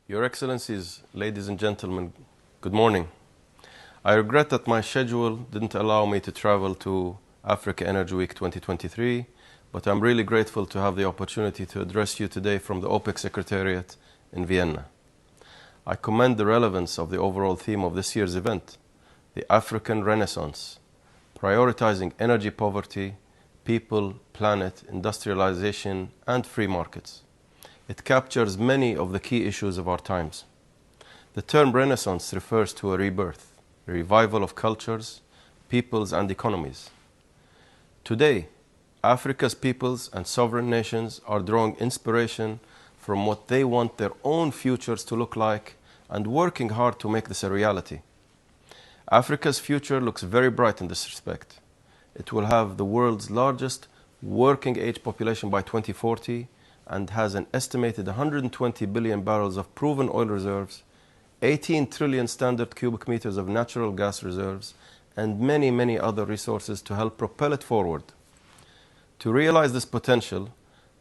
Your Excellencies, ladies and gentlemen, good morning. I regret that my schedule didn't allow me to travel to Africa Energy Week 2023, but I'm really grateful to have the opportunity to address you today from the OPEC Secretariat in Vienna. I commend the relevance of the overall theme of this year's event, the African Renaissance, prioritizing energy poverty, people, planet, industrialization, and free markets. It captures many of the key issues of our times. The term Renaissance refers to a rebirth, a revival of cultures, peoples, and economies. Today, Africa's peoples and sovereign nations are drawing inspiration from what they want their own futures to look like and working hard to make this a reality. Africa's future looks very bright in this respect. It will have the world's largest working age population by 2040 and has an estimated 120 billion barrels of proven oil reserves, 18 trillion standard cubic meters of natural gas reserves, and many, many other resources to help propel it forward. To realize this potential,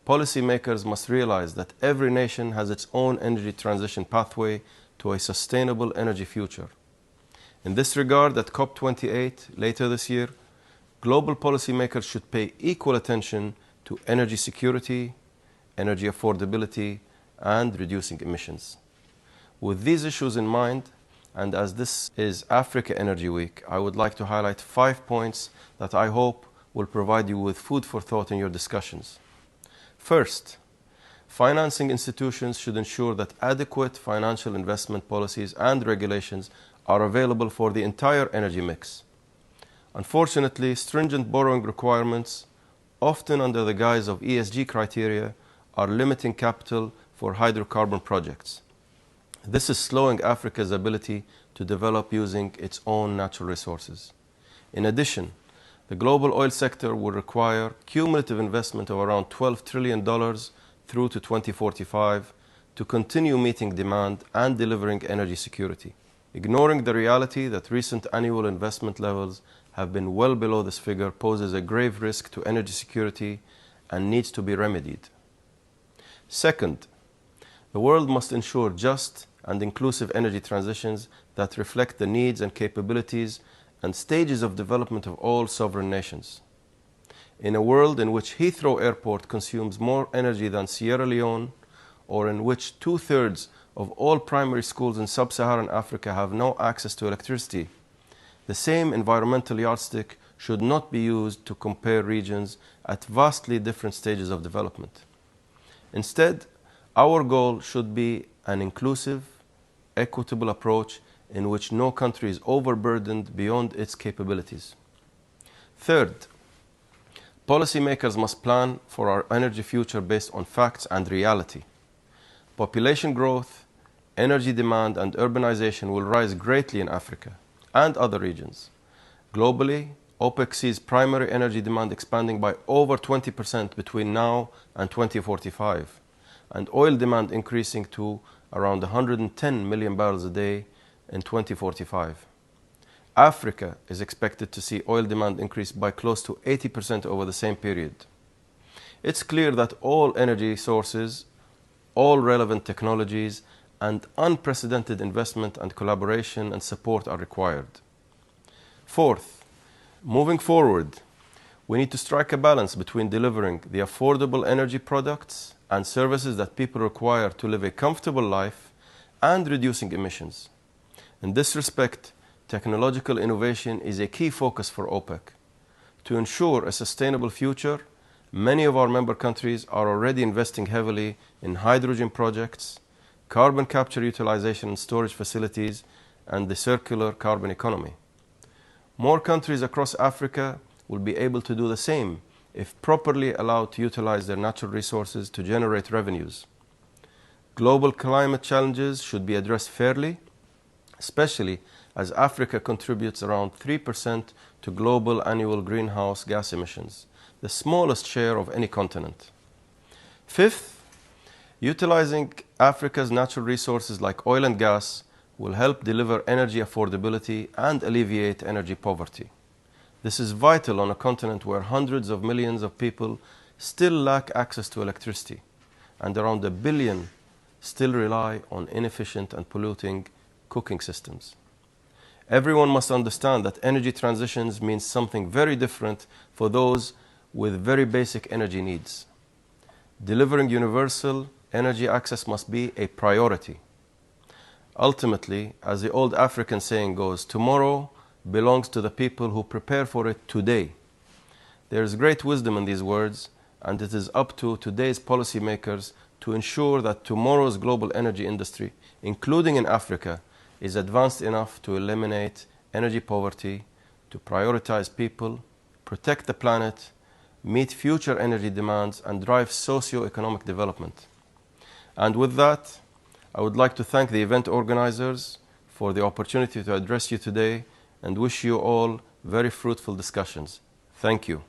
policymakers must realize that every nation has its own energy transition pathway to a sustainable energy future. In this regard, at COP28 later this year, global policymakers should pay equal attention to energy security, energy affordability, and reducing emissions. With these issues in mind, and as this is Africa Energy Week, I would like to highlight 5 points that I hope will provide you with food for thought in your discussions. First, financing institutions should ensure that adequate financial investment policies and regulations are available for the entire energy mix. Unfortunately, stringent borrowing requirements, often under the guise of ESG criteria, are limiting capital for hydrocarbon projects. This is slowing Africa's ability to develop using its own natural resources. In addition, the global oil sector will require cumulative investment of around $12 trillion through to 2045 to continue meeting demand and delivering energy security. Ignoring the reality that recent annual investment levels have been well below this figure poses a grave risk to energy security and needs to be remedied. Second, the world must ensure just and inclusive energy transitions that reflect the needs and capabilities and stages of development of all sovereign nations. In a world in which Heathrow Airport consumes more energy than Sierra Leone, or in which 2/3 of all primary schools in sub-Saharan Africa have no access to electricity, the same environmental yardstick should not be used to compare regions at vastly different stages of development. Instead, our goal should be an inclusive, equitable approach in which no country is overburdened beyond its capabilities. Third, policymakers must plan for our energy future based on facts and reality. Population growth, energy demand, and urbanization will rise greatly in Africa and other regions. Globally, OPEC sees primary energy demand expanding by over 20% between now and 2045, and oil demand increasing to around 110 million barrels a day in 2045. Africa is expected to see oil demand increase by close to 80% over the same period. It's clear that all energy sources, all relevant technologies, and unprecedented investment and collaboration and support are required. Fourth, moving forward, we need to strike a balance between delivering the affordable energy products and services that people require to live a comfortable life and reducing emissions. In this respect, technological innovation is a key focus for OPEC. To ensure a sustainable future, many of our member countries are already investing heavily in hydrogen projects, carbon capture utilization and storage facilities, and the circular carbon economy. More countries across Africa will be able to do the same if properly allowed to utilize their natural resources to generate revenues. Global climate challenges should be addressed fairly, especially as Africa contributes around 3% to global annual greenhouse gas emissions, the smallest share of any continent. Fifth, utilizing Africa's natural resources like oil and gas will help deliver energy affordability and alleviate energy poverty. This is vital on a continent where hundreds of millions of people still lack access to electricity, and around 1 billion still rely on inefficient and polluting cooking systems. Everyone must understand that energy transitions means something very different for those with very basic energy needs. Delivering universal energy access must be a priority. Ultimately, as the old African saying goes, tomorrow belongs to the people who prepare for it today. There is great wisdom in these words, and it is up to today's policymakers to ensure that tomorrow's global energy industry, including in Africa, is advanced enough to eliminate energy poverty, to prioritize people, protect the planet, meet future energy demands, and drive socio-economic development. And with that, I would like to thank the event organizers for the opportunity to address you today and wish you all very fruitful discussions. Thank you.